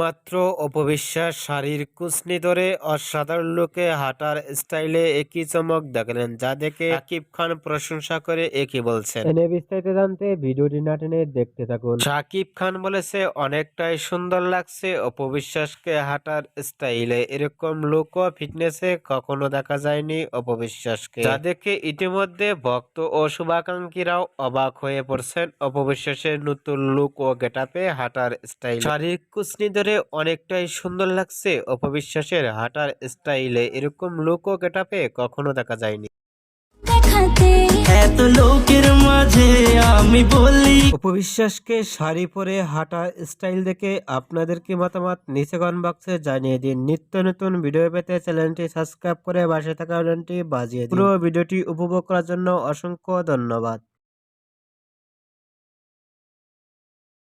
শুধুমাত্র অপবিশ্বাস শাড়ির কুচনি ধরে অসাধারণ লুকে হাঁটার স্টাইলে একই চমক দেখালেন, যা দেখে শাকিব খান প্রশংসা করে একই বলছেন। এনে বিস্তারিত জানতে ভিডিওটি না টেনে দেখতে থাকুন। শাকিব খান বলেছে, অনেকটাই সুন্দর লাগছে অপবিশ্বাসকে হাঁটার স্টাইলে, এরকম লুক ও ফিটনেসে কখনো দেখা যায়নি অপবিশ্বাসকে, যা দেখে ইতিমধ্যে ভক্ত ও শুভাকাঙ্ক্ষীরাও অবাক হয়ে পড়ছেন অপবিশ্বাসের নতুন লুক ও গেটআপে হাঁটার স্টাইল। শারীরিক কুচনি ধরে অনেকটাই সুন্দর লাগছে অপবিশ্বাসের হাঁটার স্টাইলে, এরকম লুক ও গেটআপে কখনো দেখা যায়নি। এত লোকের মাঝে আমি বলি। অপবিশ্বাসকে শাড়ি পরে হাঁটার স্টাইল দেখে আপনাদের কি মতামত নিচে কমেন্ট বক্সে জানিয়ে দিন। নিত্য নতুন ভিডিও পেতে চ্যানেলটি সাবস্ক্রাইব করে পাশে থাকা বাটনটি বাজিয়ে দিন। পুরো ভিডিওটি উপভোগ করার জন্য অসংখ্য ধন্যবাদ।